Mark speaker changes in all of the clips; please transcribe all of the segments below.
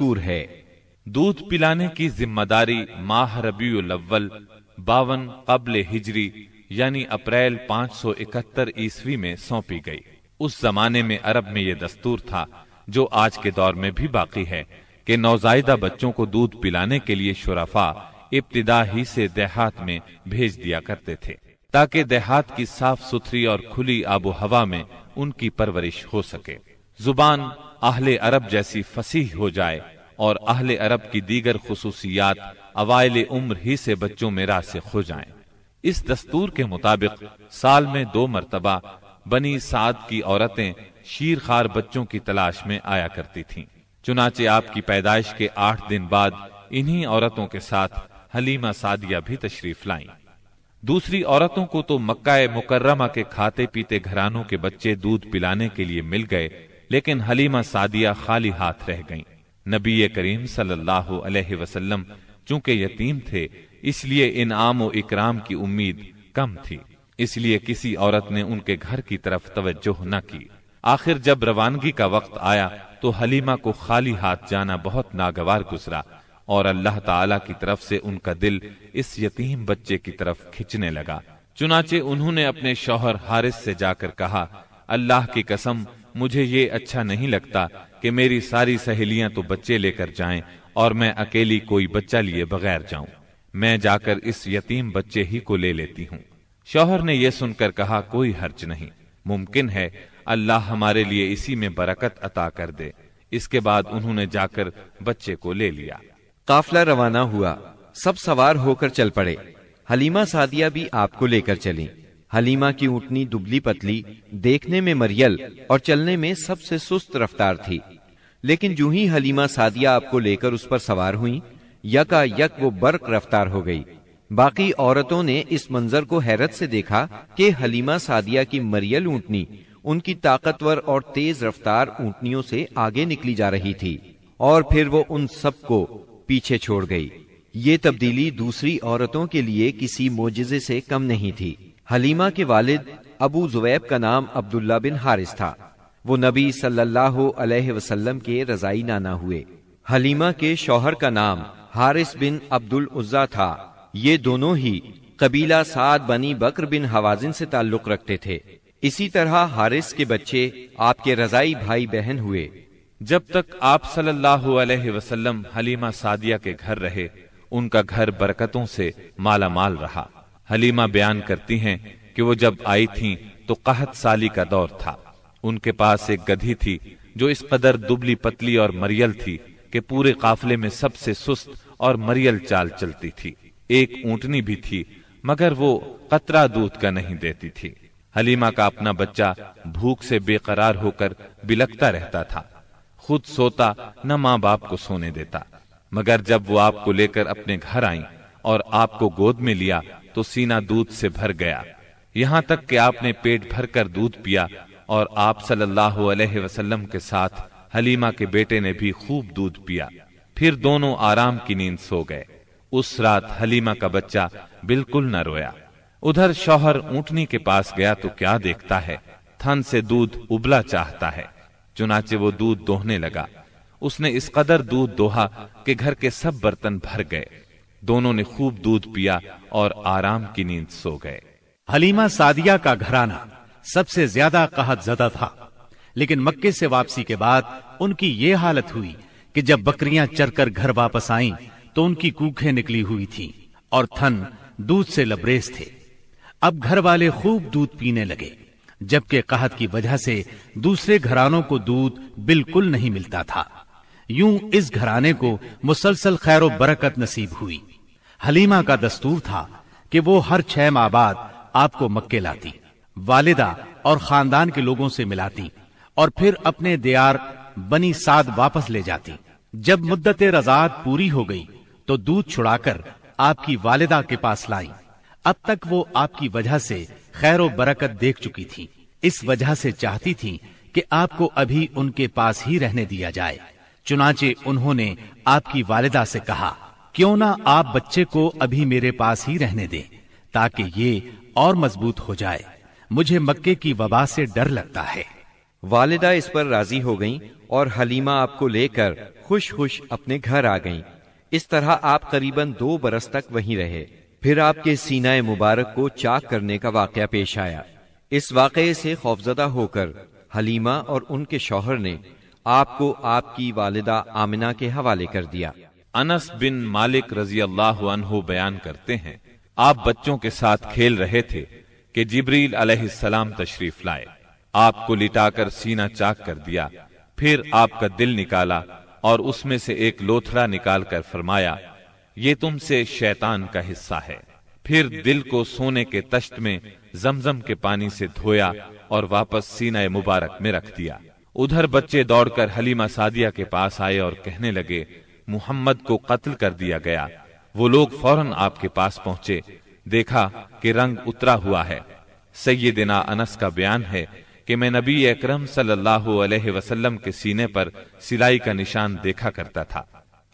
Speaker 1: مذکور ہے۔
Speaker 2: دودھ پلانے کی ذمہ داری ماہ ربیع الاول 52 قبل ہجری یعنی اپریل 571 عیسوی میں سونپی گئی۔ اس زمانے میں عرب میں یہ دستور تھا جو آج کے دور میں بھی باقی ہے کہ نوزائیدہ بچوں کو دودھ پلانے کے لیے شرفاء ابتدا ہی سے دیہات میں بھیج دیا کرتے تھے تاکہ دیہات کی صاف ستھری اور کھلی آب و ہوا میں ان کی پرورش ہو سکے، زبان اہل عرب جیسی فصیح ہو جائے اور اہل عرب کی دیگر خصوصیات اوائل عمر ہی سے بچوں میں راسخ ہو جائیں۔ اس دستور کے مطابق سال میں 2 مرتبہ بنی سعد کی عورتیں شیرخوار بچوں کی تلاش میں آیا کرتی تھیں۔ چنانچہ آپ کی پیدائش کے 8 دن بعد انہی عورتوں کے ساتھ حلیمہ سعدیہ بھی تشریف لائیں۔ دوسری عورتوں کو تو مکہ مکرمہ کے کھاتے پیتے گھرانوں کے بچے دودھ پلانے کے لیے مل گئے، لیکن حلیمہ سعدیہ خالی ہاتھ رہ گئیں۔ نبی کریم صلی اللہ علیہ وسلم چونکہ یتیم تھے اس لیے انعام و اکرام کی امید کم تھی، اس لیے کسی عورت نے ان کے گھر کی طرف توجہ نہ کی۔ آخر جب روانگی کا وقت آیا تو حلیمہ کو خالی ہاتھ جانا بہت ناگوار گزرا اور اللہ تعالی کی طرف سے ان کا دل اس یتیم بچے کی طرف کھنچنے لگا۔ چنانچہ انہوں نے اپنے شوہر حارث سے جا کر کہا، اللہ کی قسم مجھے یہ اچھا نہیں لگتا کہ میری ساری سہیلیاں تو بچے لے کر جائیں اور میں اکیلی کوئی بچہ لیے بغیر جاؤں، میں جا کر اس یتیم بچے ہی کو لے لیتی ہوں۔ شوہر نے یہ سن کر کہا، کوئی حرج نہیں، ممکن ہے اللہ ہمارے لیے اسی میں برکت عطا کر دے۔ اس کے بعد انہوں نے جا کر بچے کو لے لیا۔
Speaker 1: قافلہ روانہ ہوا، سب سوار ہو کر چل پڑے۔ حلیمہ سعدیہ بھی آپ کو لے کر چلیں۔ حلیمہ کی اونٹنی دبلی پتلی، دیکھنے میں مریل اور چلنے میں سب سے سست رفتار تھی، لیکن جو ہی حلیمہ سعدیہ آپ کو لے کر اس پر سوار ہوئیں، یکا یک وہ برق رفتار ہو گئی۔ باقی عورتوں نے اس منظر کو حیرت سے دیکھا کہ حلیمہ سعدیہ کی مریل اونٹنی ان کی طاقتور اور تیز رفتار اونٹنیوں سے آگے نکلی جا رہی تھی، اور پھر وہ ان سب کو پیچھے چھوڑ گئی۔ یہ تبدیلی دوسری عورتوں کے لیے کسی معجزے سے کم نہیں تھی۔ حلیمہ کے والد ابو زویب کا نام عبداللہ بن حارث تھا، وہ نبی صلی اللہ علیہ وسلم کے رضائی نانا ہوئے۔ حلیمہ کے شوہر کا نام حارث بن عبد العزیٰ تھا، یہ دونوں ہی قبیلہ سعد بنی بکر بن حوازن سے تعلق رکھتے تھے۔ اسی طرح حارث کے بچے آپ کے رضائی بھائی بہن ہوئے۔
Speaker 2: جب تک آپ صلی اللہ علیہ وسلم حلیمہ سعدیہ کے گھر رہے ان کا گھر برکتوں سے مالا مال رہا۔ حلیمہ بیان کرتی ہیں کہ وہ جب آئی تھیں تو قحط سالی کا دور تھا۔ ان کے پاس ایک گدھی تھی جو اس قدر دبلی پتلی اور مریل تھی کہ پورے قافلے میں سب سے سست اور مریل چال چلتی تھی۔ ایک اونٹنی بھی تھی مگر وہ قطرہ دودھ کا نہیں دیتی تھی۔ حلیمہ کا اپنا بچہ بھوک سے بے قرار ہو کر بلکتا رہتا تھا، خود سوتا نہ ماں باپ کو سونے دیتا، مگر جب وہ آپ کو لے کر اپنے گھر آئیں اور آپ کو گود میں لیا تو سینہ دودھ سے بھر گیا، یہاں تک کہ آپ نے پیٹ بھر کر دودھ پیا، اور آپ صلی اللہ علیہ وسلم کے ساتھ حلیمہ کے بیٹے نے بھی خوب دودھ پیا۔ پھر دونوں آرام کی نیند سو گئے۔ اس رات حلیمہ کا بچہ بالکل نہ رویا۔ ادھر شوہر اونٹنی کے پاس گیا تو کیا دیکھتا ہے، تھن سے دودھ ابلا چاہتا ہے، چنانچہ وہ دودھ دوہنے لگا۔ اس نے اس قدر دودھ دوہا کہ گھر کے سب برتن بھر گئے۔ دونوں نے خوب دودھ پیا اور آرام کی نیند سو گئے۔
Speaker 3: حلیمہ سعدیہ کا گھرانہ سب سے زیادہ قحط زدہ تھا، لیکن مکے سے واپسی کے بعد ان کی یہ حالت ہوئی کہ جب بکریاں چر کر گھر واپس آئیں تو ان کی کوکھیں نکلی ہوئی تھیں اور تھن دودھ سے لبریز تھے۔ اب گھر والے خوب دودھ پینے لگے، جبکہ قحط کی وجہ سے دوسرے گھرانوں کو دودھ بالکل نہیں ملتا تھا۔ یوں اس گھرانے کو مسلسل خیر و برکت نصیب ہوئی۔ حلیمہ کا دستور تھا کہ وہ ہر 6 ماہ بعد آپ کو مکے لاتی، والدہ اور خاندان کے لوگوں سے ملاتی اور پھر اپنے دیار بنی سعد واپس لے جاتی۔ جب مدت رضاعت پوری ہو گئی تو دودھ چھڑا کر آپ کی والدہ کے پاس لائیں۔ اب تک وہ آپ کی وجہ سے خیر و برکت دیکھ چکی تھی، اس وجہ سے چاہتی تھی کہ آپ کو ابھی ان کے پاس ہی رہنے دیا جائے۔ چنانچہ انہوں نے آپ کی والدہ سے کہا، کیوں نہ آپ بچے کو ابھی میرے پاس ہی رہنے دیں تاکہ یہ اور مضبوط ہو جائے، مجھے مکے کی وبا سے ڈر لگتا ہے۔
Speaker 1: والدہ اس پر راضی ہو گئیں اور حلیمہ آپ کو لے کر خوش خوش اپنے گھر آ گئیں۔ اس طرح آپ قریباً 2 برس تک وہیں رہے۔ پھر آپ کے سینہ مبارک کو چاک کرنے کا واقعہ پیش آیا۔ اس واقعے سے خوفزدہ ہو کر حلیمہ اور ان کے شوہر نے آپ کو آپ کی والدہ آمنہ کے حوالے کر دیا۔
Speaker 2: انس بن مالک رضی اللہ عنہ بیان کرتے ہیں، آپ بچوں کے ساتھ کھیل رہے تھے کہ جبریل علیہ السلام تشریف لائے، آپ کو لٹا کر سینہ چاک کر دیا، پھر آپ کا دل نکالا اور اس میں سے ایک لوتھڑا نکال کر فرمایا، یہ تم سے شیطان کا حصہ ہے۔ پھر دل کو سونے کے تشت میں زمزم کے پانی سے دھویا اور واپس سینہ مبارک میں رکھ دیا۔ ادھر بچے دوڑ کر حلیمہ سعدیہ کے پاس آئے اور کہنے لگے، محمد کو قتل کر دیا گیا۔ وہ لوگ فوراً آپ کے پاس پہنچے، دیکھا کہ رنگ اترا ہوا ہے۔ سیدنا انس کا بیان ہے کہ میں نبی اکرم صلی اللہ علیہ وسلم کے سینے پر سلائی کا نشان دیکھا کرتا تھا۔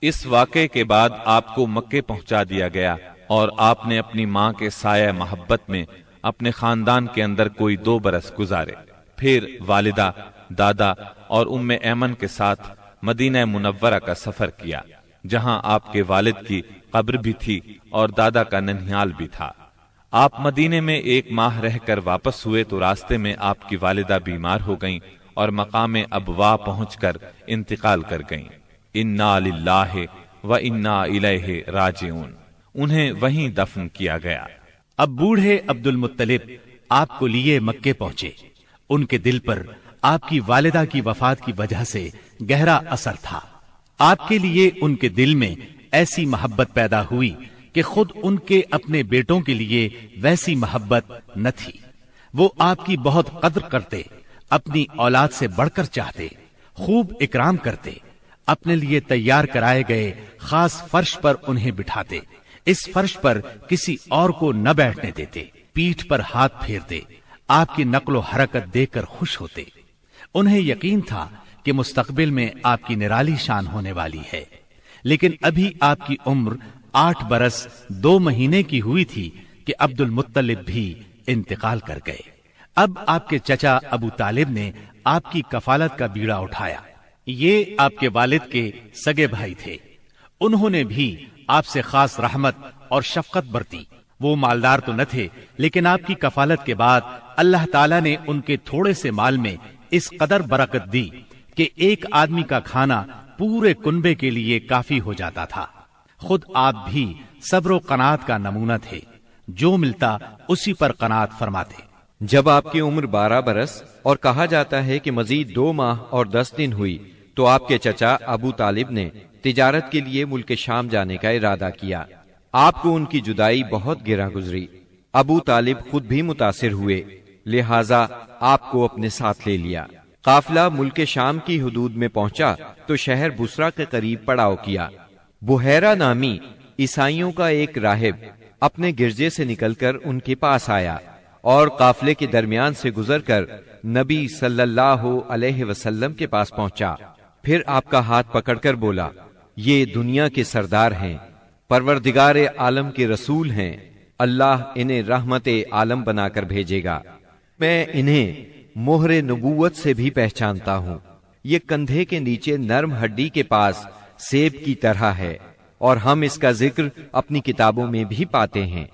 Speaker 2: اس واقعے کے بعد آپ کو مکے پہنچا دیا گیا اور آپ نے اپنی ماں کے سایہ محبت میں اپنے خاندان کے اندر کوئی 2 برس گزارے۔ پھر والدہ، دادا اور ام ایمن کے ساتھ مدینہ منورہ کا سفر کیا، جہاں آپ کے والد کی قبر بھی تھی اور دادا کا ننھیال بھی تھا۔ آپ مدینے میں 1 ماہ رہ کر واپس ہوئے تو راستے میں آپ کی والدہ بیمار ہو گئیں اور مقام ابوا پہنچ کر انتقال کر گئیں۔ انا للہ و انا الیہ راجعون۔ انہیں وہیں دفن کیا گیا۔
Speaker 3: اب بوڑھے عبد المطلب آپ کو لیے مکے پہنچے۔ ان کے دل پر آپ کی والدہ کی وفات کی وجہ سے گہرا اثر تھا۔ آپ کے لیے ان کے دل میں ایسی محبت پیدا ہوئی کہ خود ان کے اپنے بیٹوں کے لیے ویسی محبت نہ تھی۔ وہ آپ کی بہت قدر کرتے، اپنی اولاد سے بڑھ کر چاہتے، خوب اکرام کرتے، اپنے لیے تیار کرائے گئے خاص فرش پر انہیں بٹھاتے، اس فرش پر کسی اور کو نہ بیٹھنے دیتے، پیٹھ پر ہاتھ پھیرتے، آپ کی نقل و حرکت دیکھ کر خوش ہوتے۔ انہیں یقین تھا کہ مستقبل میں آپ کی نرالی شان ہونے والی ہے، لیکن ابھی آپ کی عمر 8 برس 2 مہینے کی ہوئی تھی کہ عبد المطلب بھی انتقال کر گئے۔ اب آپ کے چچا ابو طالب نے آپ کی کفالت کا بیڑا اٹھایا۔ یہ آپ کے والد کے سگے بھائی تھے۔ انہوں نے بھی آپ سے خاص رحمت اور شفقت برتی۔ وہ مالدار تو نہ تھے، لیکن آپ کی کفالت کے بعد اللہ تعالیٰ نے ان کے تھوڑے سے مال میں اس قدر برکت دی کہ ایک آدمی کا کھانا پورے کنبے کے لیے کافی ہو جاتا تھا۔ خود آپ بھی صبر و قناعت کا نمونہ تھے، جو ملتا اسی پر قناعت فرماتے۔
Speaker 1: جب آپ کی عمر 12 برس اور کہا جاتا ہے کہ مزید 2 ماہ اور 10 دن ہوئی تو آپ کے چچا ابو طالب نے تجارت کے لیے ملک شام جانے کا ارادہ کیا۔ آپ کو ان کی جدائی بہت گراں گزری۔ ابو طالب خود بھی متاثر ہوئے، لہٰذا آپ کو اپنے ساتھ لے لیا۔ قافلہ ملک شام کی حدود میں پہنچا تو شہر بصرہ کے قریب پڑاؤ کیا۔ بحیرہ نامی عیسائیوں کا ایک راہب اپنے گرجے سے نکل کر ان کے پاس آیا اور قافلے کے درمیان سے گزر کر نبی صلی اللہ علیہ وسلم کے پاس پہنچا۔ پھر آپ کا ہاتھ پکڑ کر بولا، یہ دنیا کے سردار ہیں، پروردگار عالم کے رسول ہیں، اللہ انہیں رحمت عالم بنا کر بھیجے گا۔ میں انہیں مہر نبوت سے بھی پہچانتا ہوں۔ یہ کندھے کے نیچے نرم ہڈی کے پاس سیب کی طرح ہے، اور ہم اس کا ذکر اپنی کتابوں میں بھی پاتے ہیں۔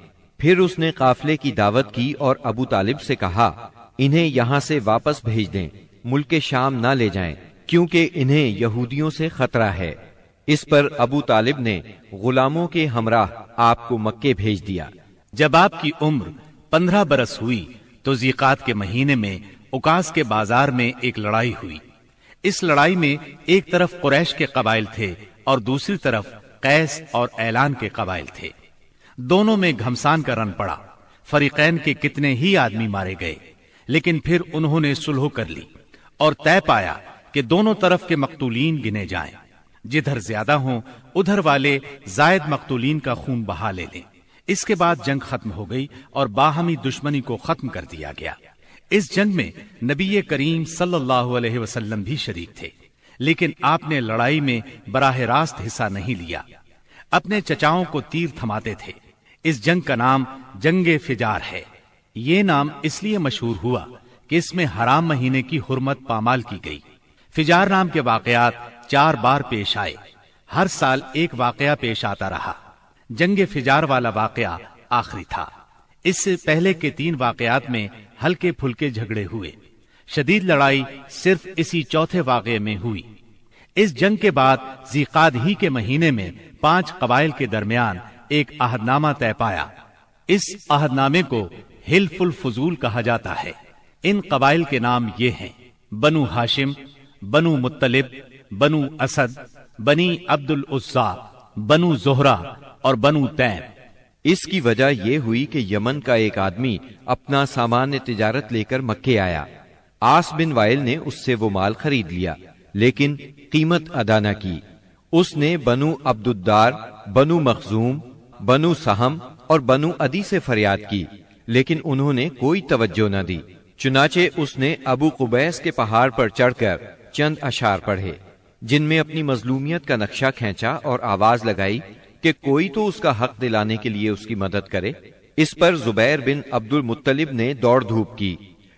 Speaker 1: پھر اس نے قافلے کی دعوت کی اور ابو طالب سے کہا، انہیں یہاں سے واپس بھیج دیں، ملک شام نہ لے جائیں، کیونکہ انہیں یہودیوں سے خطرہ ہے۔ اس پر ابو طالب نے غلاموں کے ہمراہ آپ کو مکے بھیج دیا۔
Speaker 3: جب آپ کی عمر 15 برس ہوئی تو ذیقات کے مہینے میں اوکاس کے بازار میں ایک لڑائی ہوئی۔ اس لڑائی میں ایک طرف قریش کے قبائل تھے اور دوسری طرف قیس اور اعلان کے قبائل تھے۔ دونوں میں گھمسان کا رن پڑا۔ فریقین کے کتنے ہی آدمی مارے گئے، لیکن پھر انہوں نے صلح کر لی اور طے پایا کہ دونوں طرف کے مقتولین گنے جائیں۔ جدھر زیادہ ہوں ادھر والے زائد مقتولین کا خون بہا لے لیں۔ اس کے بعد جنگ ختم ہو گئی اور باہمی دشمنی کو ختم کر دیا گیا۔ اس جنگ میں نبی کریم صلی اللہ علیہ وسلم بھی شریک تھے، لیکن آپ نے لڑائی میں براہ راست حصہ نہیں لیا، اپنے چچاؤں کو تیر تھماتے تھے۔ اس جنگ کا نام جنگ فجار ہے۔ یہ نام اس لیے مشہور ہوا کہ اس میں حرام مہینے کی حرمت پامال کی گئی۔ فجار نام کے واقعات 4 بار پیش آئے، ہر سال ایک واقعہ پیش آتا رہا۔ جنگ فجار والا واقعہ آخری تھا۔ اس سے پہلے کے 3 واقعات میں ہلکے پھلکے جھگڑے ہوئے، شدید لڑائی صرف اسی چوتھے واقعے میں ہوئی۔ اس جنگ کے بعد ذیقعد ہی کے مہینے میں 5 قبائل کے درمیان ایک عہد نامہ طے پایا۔ اس عہد نامے کو حلف الفضول کہا جاتا ہے۔ ان قبائل کے نام یہ ہیں: بنو ہاشم، بنو مطلب، بنو اسد، بنی عبد العزا، بنو زہرہ اور بنو تیم۔
Speaker 1: اس کی وجہ یہ ہوئی کہ یمن کا ایک آدمی اپنا سامان تجارت لے کر مکے آیا۔ عاص بن وائل نے اس سے وہ مال خرید لیا، لیکن قیمت ادا نہ کی۔ اس نے بنو عبد الدار، بنو مخزوم، بنو سہم اور بنو عدی سے فریاد کی، لیکن انہوں نے کوئی توجہ نہ دی۔ چنانچہ اس نے ابو قبیس کے پہاڑ پر چڑھ کر چند اشعار پڑھے، جن میں اپنی مظلومیت کا نقشہ کھینچا اور آواز لگائی کہ کوئی تو اس کا حق دلانے کے لیے اس کی مدد کرے۔ اس پر زبیر بن عبد المطلب نے دوڑ دھوپ کی،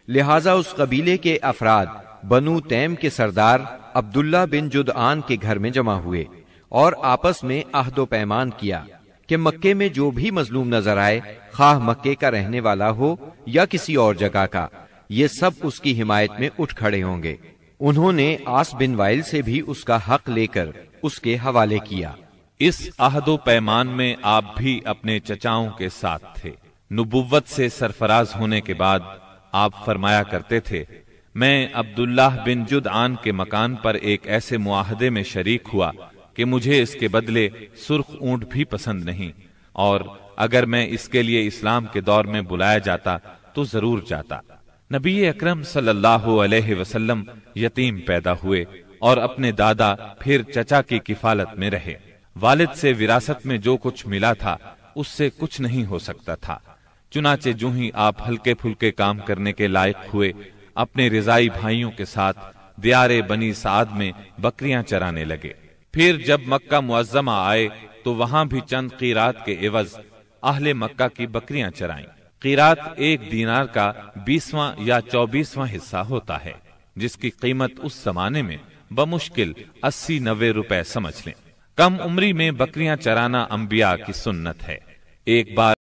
Speaker 1: لہٰذا اس قبیلے کے افراد بنو تیم کے سردار عبداللہ بن جدعان کے گھر میں جمع ہوئے اور آپس میں عہد و پیمان کیا کہ مکے میں جو بھی مظلوم نظر آئے، خواہ مکے کا رہنے والا ہو یا کسی اور جگہ کا، یہ سب اس کی حمایت میں اٹھ کھڑے ہوں گے۔ انہوں نے عاص بن وائل سے بھی اس کا حق لے کر اس کے حوالے کیا۔
Speaker 2: اس عہد و پیمان میں آپ بھی اپنے چچاؤں کے ساتھ تھے۔ نبوت سے سرفراز ہونے کے بعد آپ فرمایا کرتے تھے، میں عبداللہ بن جدعان کے مکان پر ایک ایسے معاہدے میں شریک ہوا کہ مجھے اس کے بدلے سرخ اونٹ بھی پسند نہیں، اور اگر میں اس کے لیے اسلام کے دور میں بلایا جاتا تو ضرور جاتا۔ نبی اکرم صلی اللہ علیہ وسلم یتیم پیدا ہوئے اور اپنے دادا پھر چچا کی کفالت میں رہے۔ والد سے وراثت میں جو کچھ ملا تھا اس سے کچھ نہیں ہو سکتا تھا۔ چنانچہ جو ہی آپ ہلکے پھلکے کام کرنے کے لائق ہوئے، اپنے رضائی بھائیوں کے ساتھ دیار بنی سعد میں بکریاں چرانے لگے۔ پھر جب مکہ معظمہ آئے تو وہاں بھی چند قیرات کے عوض اہل مکہ کی بکریاں چرائیں۔ قیرات 1 دینار کا 20واں یا 24واں حصہ ہوتا ہے، جس کی قیمت اس زمانے میں بمشکل 80-90 روپے سمجھ لیں۔ کم عمری میں بکریاں چرانا انبیاء کی سنت ہے۔ ایک بار